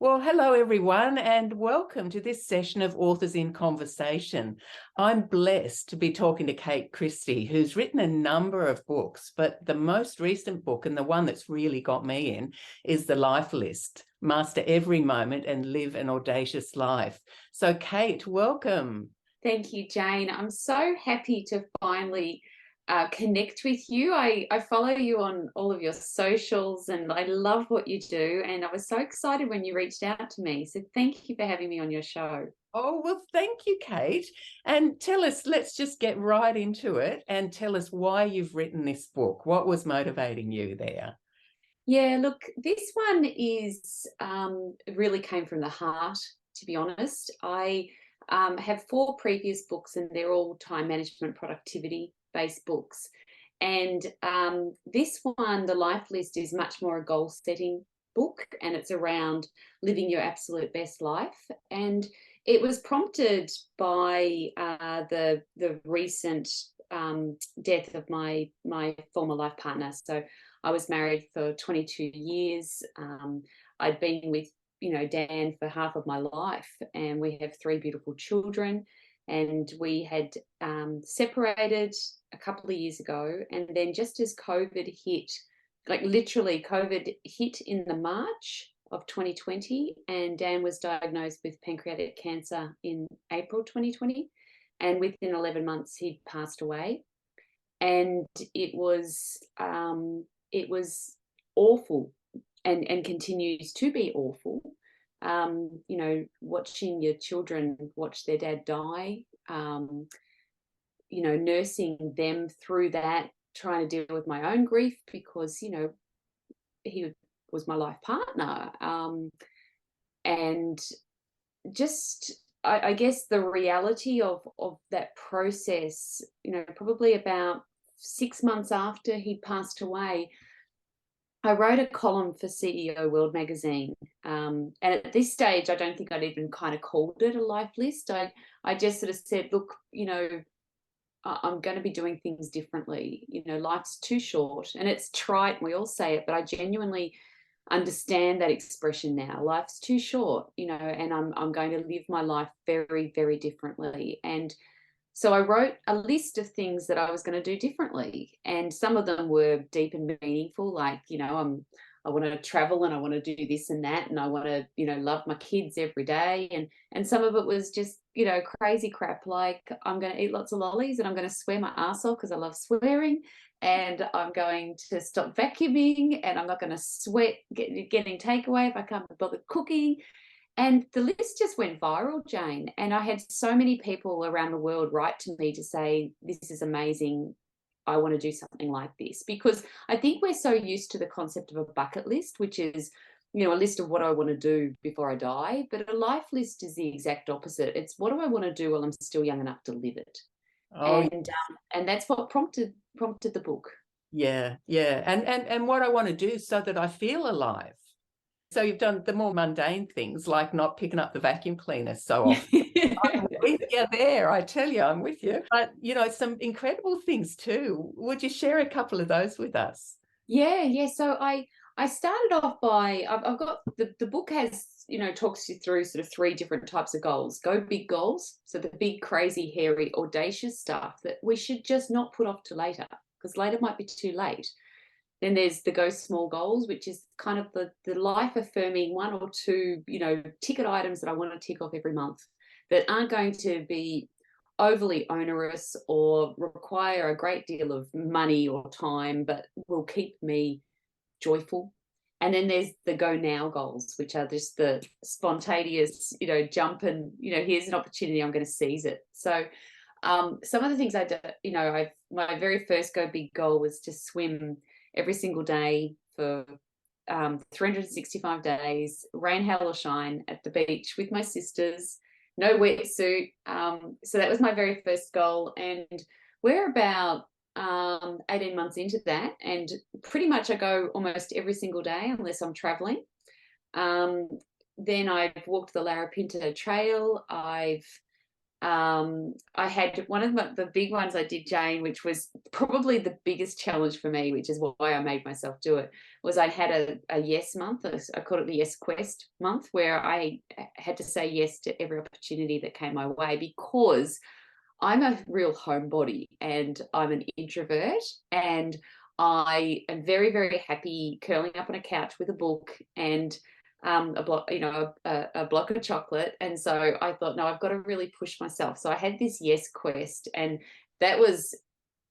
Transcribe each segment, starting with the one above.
Well, hello everyone, and welcome to this session of Authors in Conversation. I'm blessed to be talking to Kate Christie, who's written a number of books, but the most recent book, and the one that's really got me in, is The Life List: Master Every Moment and Live an Audacious Life. So Kate, welcome. Thank you, Jane. I'm so happy to finally connect with you. I follow you on all of your socials and I love what you do. And I was so excited when you reached out to me. So thank you for having me on your show. Oh, well, thank you, Kate. And tell us, let's just get right into it and tell us why you've written this book. What was motivating you there? Yeah, look, this one is really came from the heart, to be honest. I have four previous books and they're all time management productivity based books. And this one, The Life List, is much more a goal setting book and it's around living your absolute best life. And it was prompted by the recent death of my former life partner. So I was married for 22 years. I'd been with, Dan for half of my life, and we have three beautiful children. And we had separated a couple of years ago. And then just as COVID hit, like literally COVID hit in the March of 2020, and Dan was diagnosed with pancreatic cancer in April 2020. And within 11 months, he passed away. And it was awful and continues to be awful. Watching your children watch their dad die, nursing them through that, trying to deal with my own grief because, he was my life partner. And just, I guess the reality of that process, probably about 6 months after he passed away, I wrote a column for CEO World magazine. And at this stage, I don't think I'd even kind of called it a life list. I just sort of said, look, I'm going to be doing things differently. Life's too short, and it's trite. We all say it, but I genuinely understand that expression now. Life's too short, and I'm going to live my life very, very differently. And so I wrote a list of things that I was going to do differently. And some of them were deep and meaningful, like, I want to travel and I want to do this and that. And I want to, love my kids every day. And some of it was just, crazy crap, like I'm going to eat lots of lollies and I'm going to swear my ass off because I love swearing. And I'm going to stop vacuuming and I'm not going to sweat getting takeaway if I can't be bothered cooking. And the list just went viral, Jane. And I had so many people around the world write to me to say, this is amazing. I want to do something like this. Because I think we're so used to the concept of a bucket list, which is, a list of what I want to do before I die. But a life list is the exact opposite. It's what do I want to do while I'm still young enough to live it. Oh, And that's what prompted the book. yeah. And what I want to do so that I feel alive. So you've done the more mundane things like not picking up the vacuum cleaner so often. I'm with you there, I tell you, I'm with you. But, some incredible things too. Would you share a couple of those with us? Yeah. So I started off by, I've got, the book has, talks you through sort of three different types of goals. Go big goals. So the big, crazy, hairy, audacious stuff that we should just not put off to later because later might be too late. Then there's the go small goals, which is kind of the life affirming one or two, ticket items that I want to tick off every month that aren't going to be overly onerous or require a great deal of money or time, but will keep me joyful. And then there's the go now goals, which are just the spontaneous, jump and, here's an opportunity, I'm going to seize it. So some of the things I do, my very first go big goal was to swim every single day for 365 days, rain, hail or shine, at the beach with my sisters, no wetsuit. So that was my very first goal. And we're about 18 months into that. And pretty much I go almost every single day unless I'm traveling. Then I've walked the Larapinta Trail. I've I had one of the big ones I did, Jane, which was probably the biggest challenge for me, which is why I made myself do it, was I had a yes month. I called it the Yes Quest month, where I had to say yes to every opportunity that came my way, because I'm a real homebody and I'm an introvert, and I am very, very happy curling up on a couch with a book and a block, a block of chocolate. And so I thought, no, I've got to really push myself. So I had this yes quest, and that was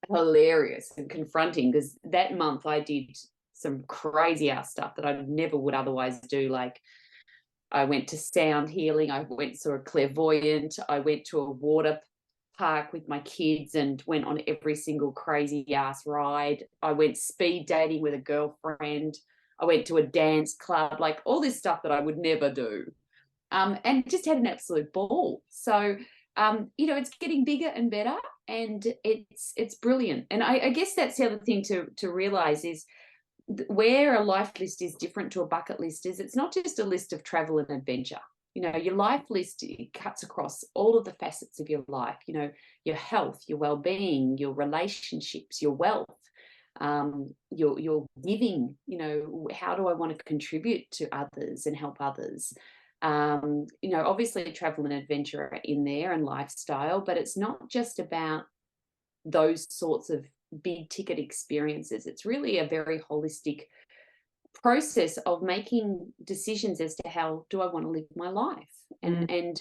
hilarious and confronting, because that month I did some crazy ass stuff that I never would otherwise do. Like, I went to sound healing, I went to a clairvoyant, I went to a water park with my kids and went on every single crazy ass ride. I went speed dating with a girlfriend. I went to a dance club, like all this stuff that I would never do. And just had an absolute ball. So, it's getting bigger and better, and it's brilliant. And I guess that's the other thing to realize is where a life list is different to a bucket list is it's not just a list of travel and adventure. Your life list, it cuts across all of the facets of your life, your health, your well-being, your relationships, your wealth, your giving, how do I want to contribute to others and help others? Obviously travel and adventure are in there, and lifestyle, but it's not just about those sorts of big ticket experiences. It's really a very holistic process of making decisions as to how do I want to live my life, and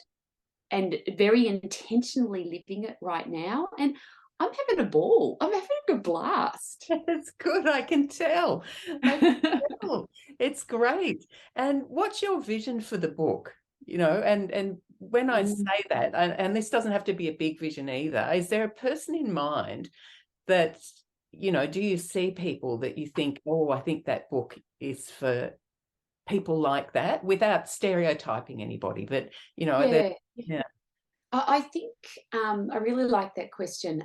very intentionally living it right now. And I'm having a ball. I'm having a blast. It's good. I can tell. I can tell. It's great. And what's your vision for the book? And when I say that, and this doesn't have to be a big vision either, is there a person in mind that, do you see people that you think, oh, I think that book is for people like that, without stereotyping anybody, but, yeah. I think I really like that question.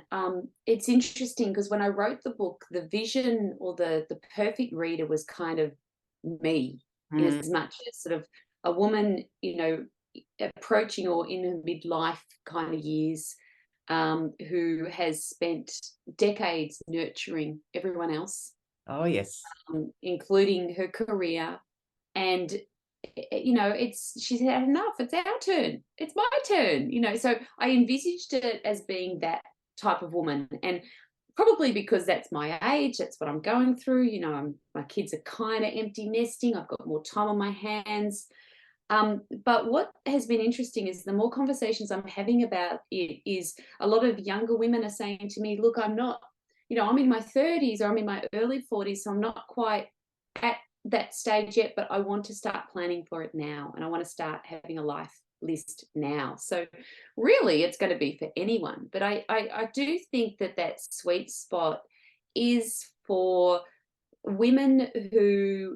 It's interesting because when I wrote the book, the vision or the perfect reader was kind of me, in as much as sort of a woman, approaching or in her midlife kind of years, who has spent decades nurturing everyone else. Oh, yes. Including her career. And she's had enough. It's our turn. It's my turn. So I envisaged it as being that type of woman, and probably because that's my age, that's what I'm going through. My kids are kind of empty nesting. I've got more time on my hands. But what has been interesting is the more conversations I'm having about it is a lot of younger women are saying to me, look, I'm not, I'm in my 30s or I'm in my early 40s, so I'm not quite at that stage yet, but I want to start planning for it now, and I want to start having a life list now. So really it's going to be for anyone, but I do think that sweet spot is for women who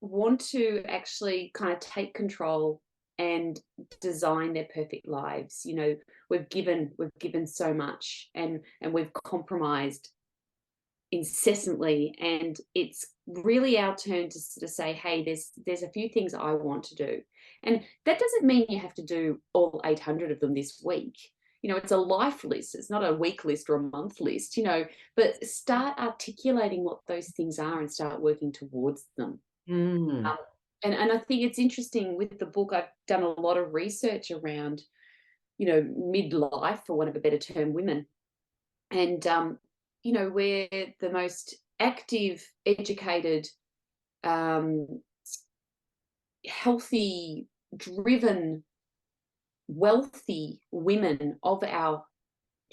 want to actually kind of take control and design their perfect lives. We've given so much, and we've compromised incessantly, and it's really our turn to sort of say, hey, there's a few things I want to do. And that doesn't mean you have to do all 800 of them this week. It's a life list. It's not a week list or a month list, but start articulating what those things are and start working towards them. And I think it's interesting with the book, I've done a lot of research around, midlife, for want of a better term, women. And we're the most active, educated, healthy, driven, wealthy women of our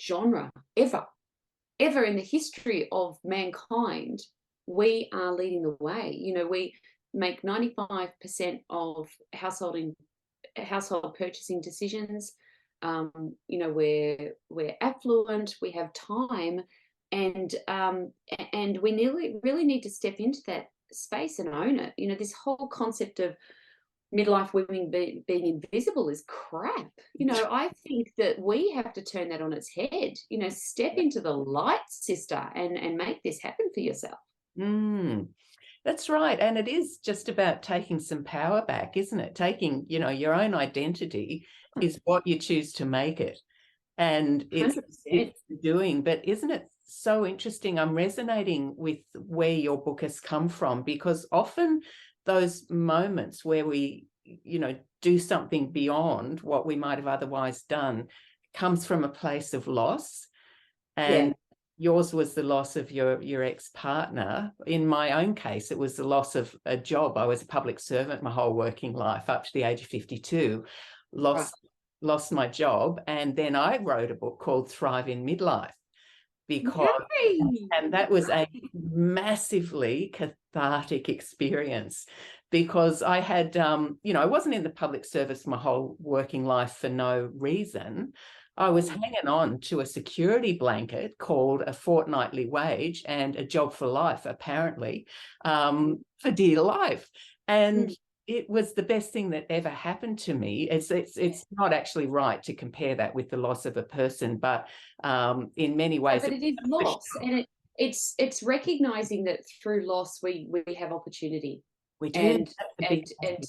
genre ever in the history of mankind. We are leading the way. We make 95% of household purchasing decisions. We're affluent, we have time, and we really need to step into that space and own it. This whole concept of midlife women being invisible is crap. I think that we have to turn that on its head. Step into the light, sister, and make this happen for yourself. That's right. And it is just about taking some power back, isn't it? Taking, your own identity is what you choose to make it. And it's 100%. doing, but isn't it so interesting? I'm resonating with where your book has come from, because often those moments where we, do something beyond what we might have otherwise done comes from a place of loss. And yours was the loss of your ex-partner. In my own case, it was the loss of a job. I was a public servant my whole working life up to the age of 52, lost my job. And then I wrote a book called Thrive in Midlife, because and that was a massively cathartic experience, because I had, I wasn't in the public service my whole working life for no reason. I was hanging on to a security blanket called a fortnightly wage and a job for life, apparently, for dear life. And it was the best thing that ever happened to me. It's not actually right to compare that with the loss of a person, but in many ways. But it is loss, and it's recognizing that through loss we have opportunity. We do, and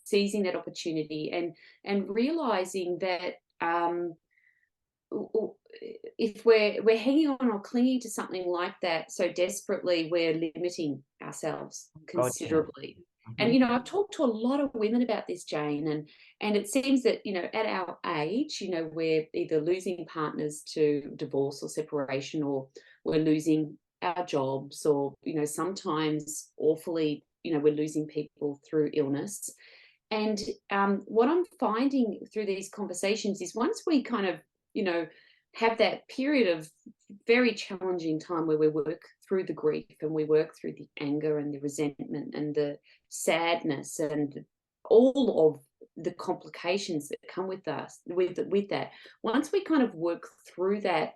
seizing that opportunity, and realizing that if we're hanging on or clinging to something like that so desperately, we're limiting ourselves considerably. And I've talked to a lot of women about this, Jane, and it seems that at our age, we're either losing partners to divorce or separation, or we're losing our jobs, or sometimes awfully, we're losing people through illness. And what I'm finding through these conversations is, once we kind of have that period of very challenging time where we work through the grief, and we work through the anger and the resentment and the sadness and all of the complications that come with us with that, once we kind of work through that,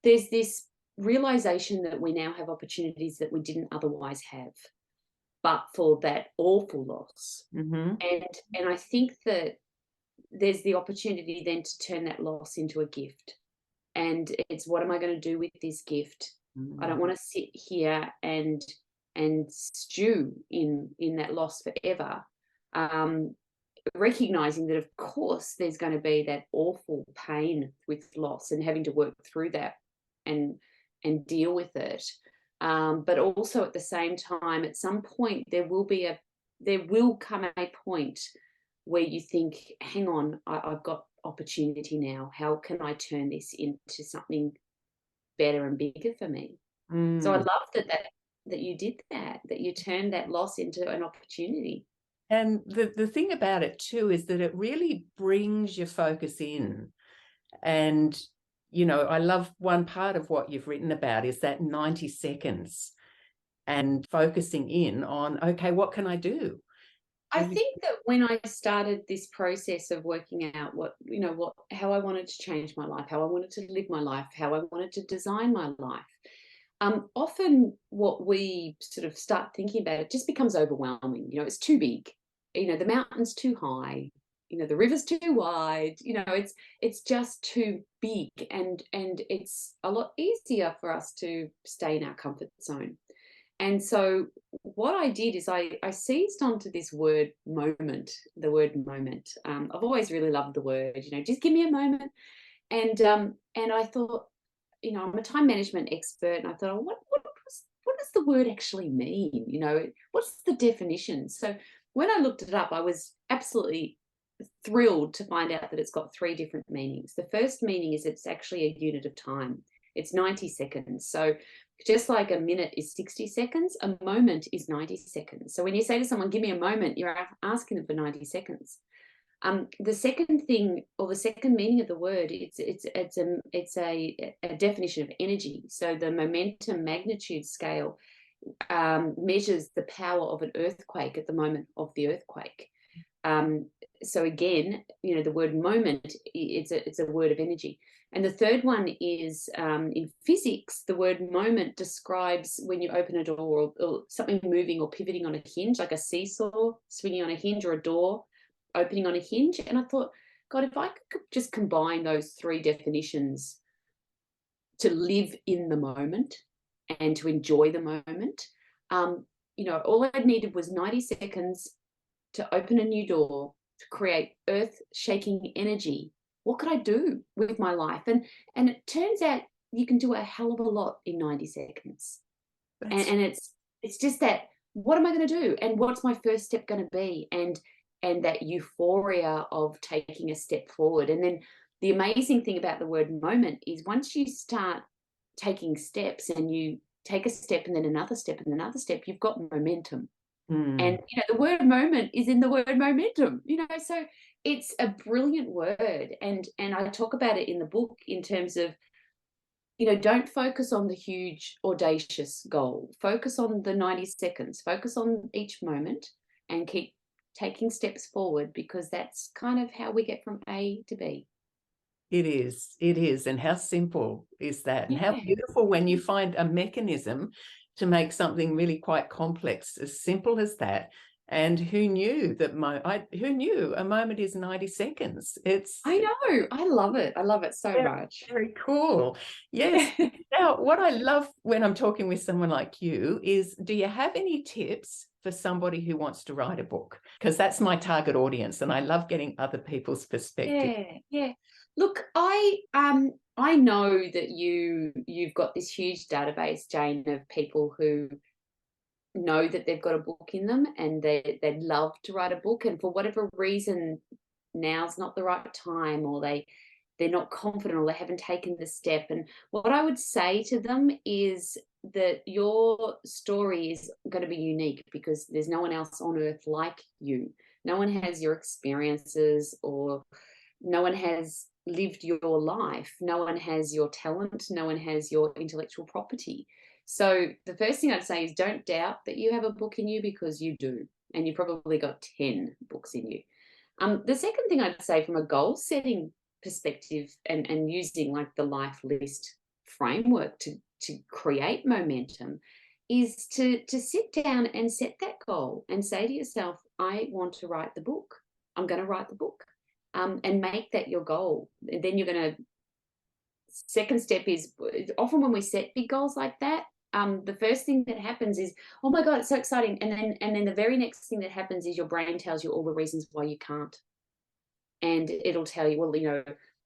there's this realization that we now have opportunities that we didn't otherwise have, but for that awful loss. And I think that there's the opportunity then to turn that loss into a gift. And it's, what am I going to do with this gift? I don't want to sit here and stew in that loss forever. Recognizing that, of course, there's going to be that awful pain with loss, and having to work through that and deal with it. But also at the same time, at some point, there will come a point where you think, hang on, I've got opportunity now. How can I turn this into something better and bigger for me? So I love that you did that you turned that loss into an opportunity. And the thing about it too is that it really brings your focus in. And I love one part of what you've written about is that 90 seconds and focusing in on, okay, what can I do? I think that when I started this process of working out how I wanted to change my life, how I wanted to live my life, how I wanted to design my life, often what we sort of start thinking about, it just becomes overwhelming. It's too big. The mountain's too high. The river's too wide. It's just too big, and it's a lot easier for us to stay in our comfort zone. And so what I did is I seized onto this word moment, the word moment. I've always really loved the word, just give me a moment. And I thought, I'm a time management expert, and I thought, what does the word actually mean? What's the definition? So when I looked it up, I was absolutely thrilled to find out that it's got 3 different meanings. The first meaning is it's actually a unit of time. It's 90 seconds. So just like a minute is 60 seconds, a moment is 90 seconds. So when you say to someone, give me a moment, you're asking them for 90 seconds. The second thing, or the second meaning of the word, it's a definition of energy. So the momentum magnitude scale measures the power of an earthquake at the moment of the earthquake. So again, the word moment, it's a word of energy. And the third one is, in physics, the word moment describes when you open a door, or something moving or pivoting on a hinge, like a seesaw swinging on a hinge, or a door opening on a hinge. And I thought, God, if I could just combine those 3 definitions to live in the moment and to enjoy the moment, all I needed was 90 seconds to open a new door, to create earth-shaking energy. What could I do with my life? And it turns out you can do a hell of a lot in 90 seconds. And it's just that, what am I going to do? And what's my first step going to be? And that euphoria of taking a step forward. And then the amazing thing about the word moment is once you start taking steps and you take a step and then another step and another step, you've got momentum. And the word moment is in the word momentum, so it's a brilliant word. And I talk about it in the book in terms of, don't focus on the huge audacious goal. Focus on the 90 seconds, focus on each moment and keep taking steps forward, because that's kind of how we get from A to B. It is. And how simple is that? And how beautiful when you find a mechanism to make something really quite complex, as simple as that. And who knew who knew a moment is 90 seconds? I know. I love it. I love it so much. Very cool. Yes. Now, what I love when I'm talking with someone like you is, do you have any tips for somebody who wants to write a book? Because that's my target audience, and I love getting other people's perspective. Yeah. Look, I know that you've got this huge database, Jane, of people who know that they've got a book in them and they'd love to write a book, and for whatever reason now's not the right time, or they're not confident, or they haven't taken the step. And what I would say to them is that your story is going to be unique, because there's no one else on earth like you. No one has your experiences, or no one has lived your life. No one has your talent. No one has your intellectual property. So the first thing I'd say is, don't doubt that you have a book in you, because you do. And you probably got 10 books in you. The second thing I'd say, from a goal setting perspective, and using like the life list framework to create momentum, is to sit down and set that goal and say to yourself, I want to write the book. I'm going to write the book. And make that your goal. And then second step is, often when we set big goals like that, the first thing that happens is, oh my God, it's so exciting. And then the very next thing that happens is your brain tells you all the reasons why you can't. And it'll tell you, well,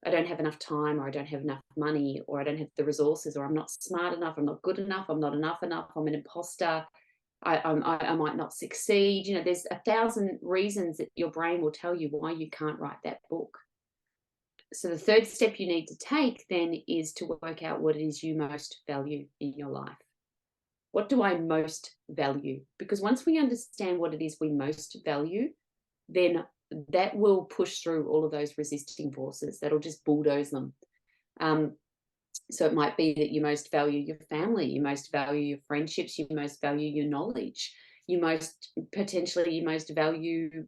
I don't have enough time, or I don't have enough money, or I don't have the resources, or I'm not smart enough, I'm not good enough, I'm not enough, I'm an imposter, I might not succeed. There's 1,000 reasons that your brain will tell you why you can't write that book. So the third step you need to take then is to work out what it is you most value in your life. What do I most value? Because once we understand what it is we most value, then that will push through all of those resisting forces. That'll just bulldoze them. So it might be that you most value your family, you most value your friendships, you most value your knowledge, you most value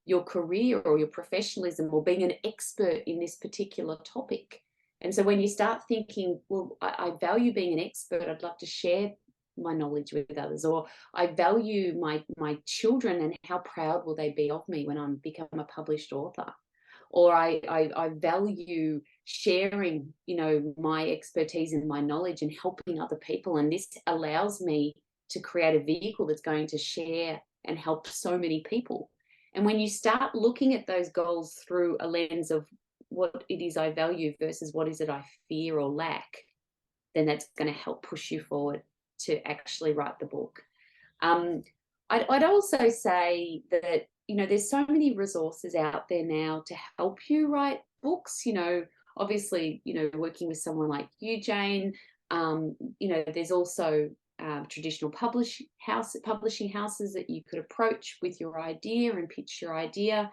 your career or your professionalism, or being an expert in this particular topic. And so when you start thinking, well, I value being an expert, I'd love to share my knowledge with others, or I value my children, and how proud will they be of me when I become a published author, or I value sharing, my expertise and my knowledge and helping other people, and this allows me to create a vehicle that's going to share and help so many people. And when you start looking at those goals through a lens of what it is I value versus what is it I fear or lack, then that's going to help push you forward to actually write the book. I'd also say that, there's so many resources out there now to help you write books. Obviously, working with someone like you, Jane, there's also traditional publishing houses that you could approach with your idea and pitch your idea.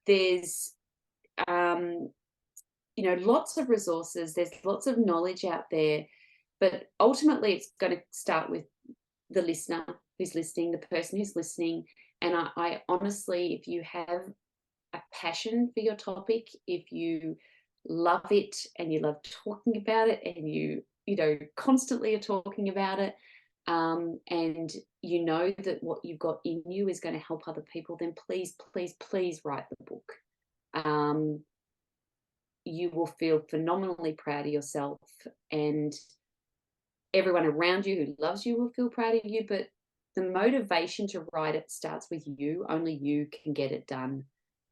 There's lots of resources, there's lots of knowledge out there, but ultimately it's going to start with the listener who's listening, the person who's listening. And I honestly, if you have a passion for your topic, if you love it and you love talking about it, and you constantly are talking about it, and that what you've got in you is going to help other people, then please, please, please write the book. You will feel phenomenally proud of yourself, and everyone around you who loves you will feel proud of you, but the motivation to write it starts with you. Only you can get it done.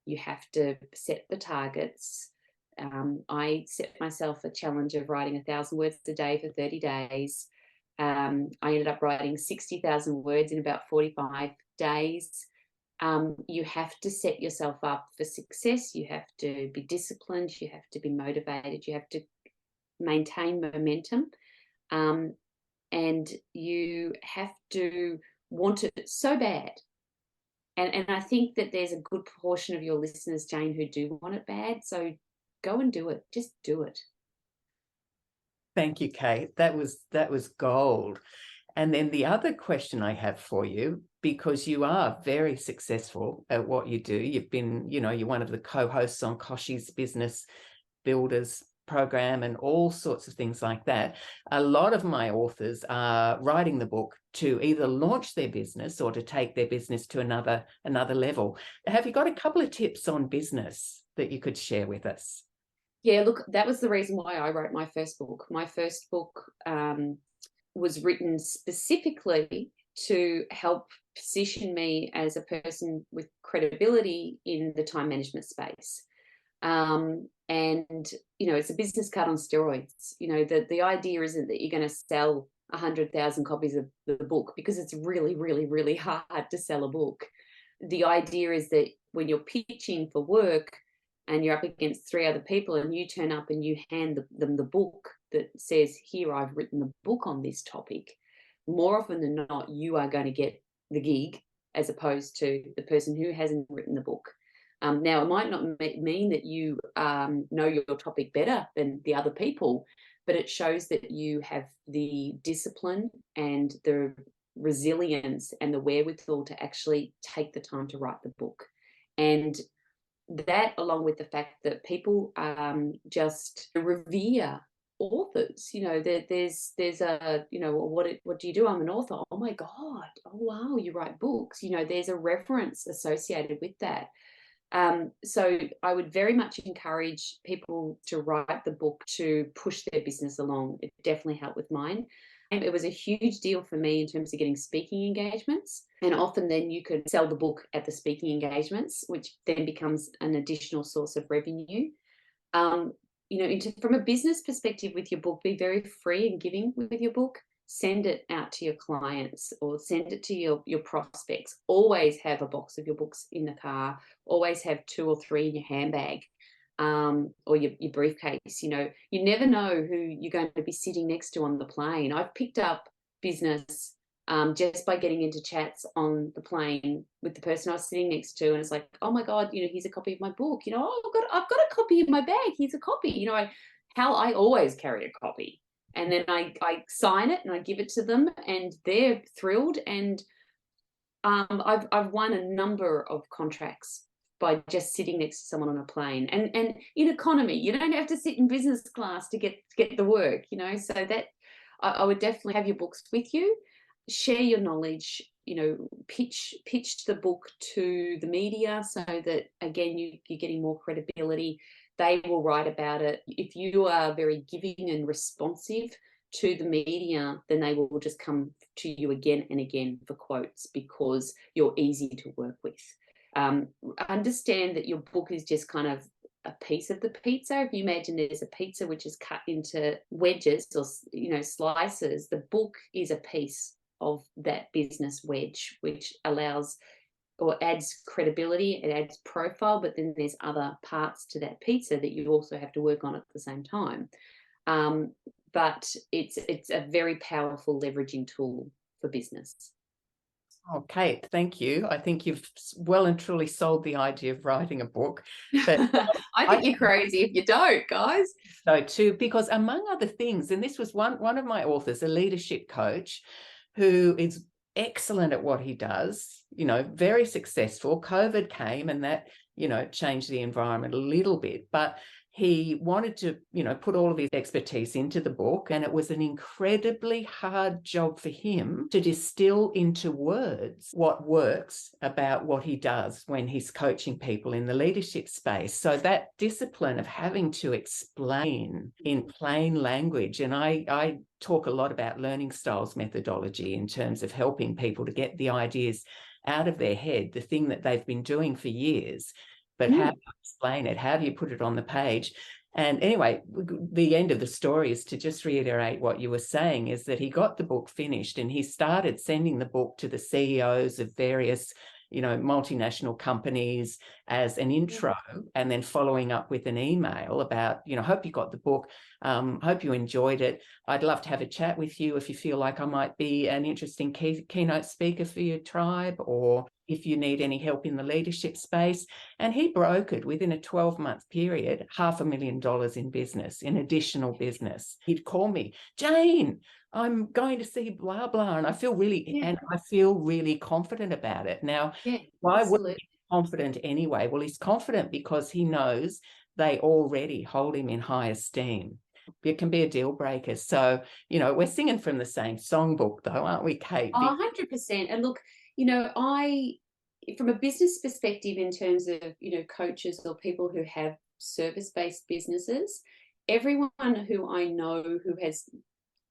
You have to set the targets. I set myself a challenge of writing 1,000 words a day for 30 days. I ended up writing 60,000 words in about 45 days. You have to set yourself up for success. You have to be disciplined. You have to be motivated. You have to maintain momentum. And you have to want it so bad. And I think that there's a good portion of your listeners, Jane, who do want it bad. So go and do it. Just do it. Thank you, Kate. That was gold. And then the other question I have for you, because you are very successful at what you do. You've been, you're one of the co-hosts on Koshi's Business Builders program and all sorts of things like that. A lot of my authors are writing the book to either launch their business or to take their business to another level. Have you got a couple of tips on business that you could share with us? Yeah, look, that was the reason why I wrote my first book. My first book was written specifically to help position me as a person with credibility in the time management space. And, it's a business card on steroids. The idea isn't that you're going to sell 100,000 copies of the book, because it's really, really, really hard to sell a book. The idea is that when you're pitching for work and you're up against 3 other people and you turn up and you hand them the book that says, here, I've written the book on this topic, more often than not, you are going to get the gig as opposed to the person who hasn't written the book. Now, it might not mean that you know your topic better than the other people, but it shows that you have the discipline and the resilience and the wherewithal to actually take the time to write the book. And that, along with the fact that people just revere authors, there's a, what do you do? I'm an author. Oh my God. Oh wow, you write books. There's a reverence associated with that. So I would very much encourage people to write the book to push their business along. It definitely helped with mine. And it was a huge deal for me in terms of getting speaking engagements. And often then you could sell the book at the speaking engagements, which then becomes an additional source of revenue. From a business perspective with your book, be very free and giving with your book. Send it out to your clients or send it to your prospects. Always have a box of your books in the car. Always have 2 or 3 in your handbag or your briefcase. You never know who you're going to be sitting next to on the plane. I've picked up business just by getting into chats on the plane with the person I was sitting next to, and it's like, oh my God, here's a copy of my book. I've got a copy in my bag. Here's a copy. I always carry a copy. And then I sign it and I give it to them, and they're thrilled. And I've won a number of contracts by just sitting next to someone on a plane. And in economy, you don't have to sit in business class to get the work. So that I would definitely have your books with you. Share your knowledge. Pitch the book to the media so that again you're getting more credibility. They will write about it. If you are very giving and responsive to the media, then they will just come to you again and again for quotes because you're easy to work with. Understand that your book is just kind of a piece of the pizza. If you imagine there's a pizza which is cut into wedges or slices, the book is a piece of that business wedge, which allows or adds credibility, it adds profile, but then there's other parts to that pizza that you also have to work on at the same time. But it's a very powerful leveraging tool for business. Oh, Kate, thank you. I think you've well and truly sold the idea of writing a book. But I think you're crazy if you don't, guys. So too, because among other things, and this was one of my authors, a leadership coach who is excellent at what he does, very successful. COVID came and that, changed the environment a little bit. But he wanted to, put all of his expertise into the book, and it was an incredibly hard job for him to distill into words what works about what he does when he's coaching people in the leadership space. So that discipline of having to explain in plain language, and I talk a lot about learning styles methodology in terms of helping people to get the ideas out of their head, the thing that they've been doing for years. But how do you explain it? How do you put it on the page? And anyway, the end of the story is to just reiterate what you were saying, is that he got the book finished and he started sending the book to the CEOs of various, multinational companies as an intro, and then following up with an email about, hope you got the book. Hope you enjoyed it. I'd love to have a chat with you if you feel like I might be an interesting keynote speaker for your tribe, or if you need any help in the leadership space. And he brokered within a 12-month period $500,000 in business, in additional business. He'd call me, Jane, I'm going to see blah, blah. And I feel really confident about it. Now, why would he be confident anyway? Well, he's confident because he knows they already hold him in high esteem. It can be a deal breaker. So, we're singing from the same songbook though, aren't we, Kate? 100%. And look, from a business perspective, in terms of, coaches or people who have service-based businesses, everyone who I know who has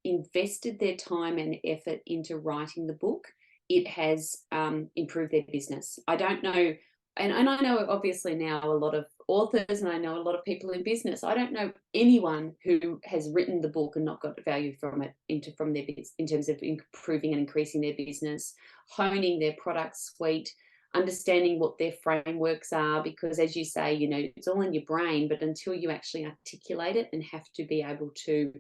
invested their time and effort into writing the book, it has improved their business. I don't know, and I know obviously now a lot of authors, and I know a lot of people in business. I don't know anyone who has written the book and not got value from it in terms of improving and increasing their business, honing their product suite, understanding what their frameworks are, because as you say, it's all in your brain, but until you actually articulate it and have to be able to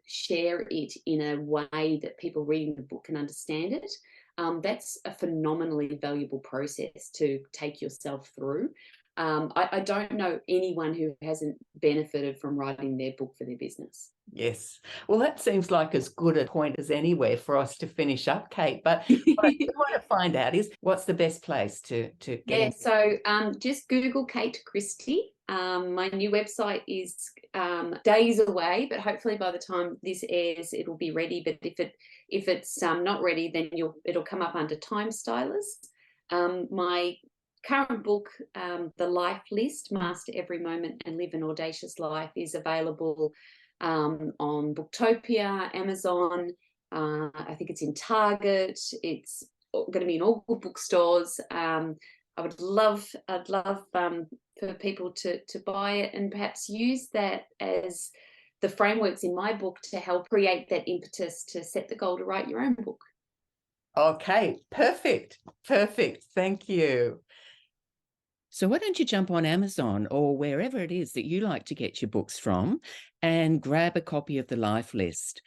share it in a way that people reading the book can understand it, that's a phenomenally valuable process to take yourself through. I don't know anyone who hasn't benefited from writing their book for their business. Yes. Well, that seems like as good a point as anywhere for us to finish up, Kate. But what I do want to find out is, what's the best place to get in? So just Google Kate Christie. My new website is days away, but hopefully by the time this airs, it'll be ready. But if it's not ready, then it'll come up under Time Stylist. My current book, The Life List, Master Every Moment and Live an Audacious Life, is available on Booktopia, Amazon. I think it's in Target. It's going to be in all bookstores. I'd love for people to buy it and perhaps use that as the frameworks in my book to help create that impetus to set the goal to write your own book. Okay, perfect. Thank you. So why don't you jump on Amazon or wherever it is that you like to get your books from and grab a copy of The Life List.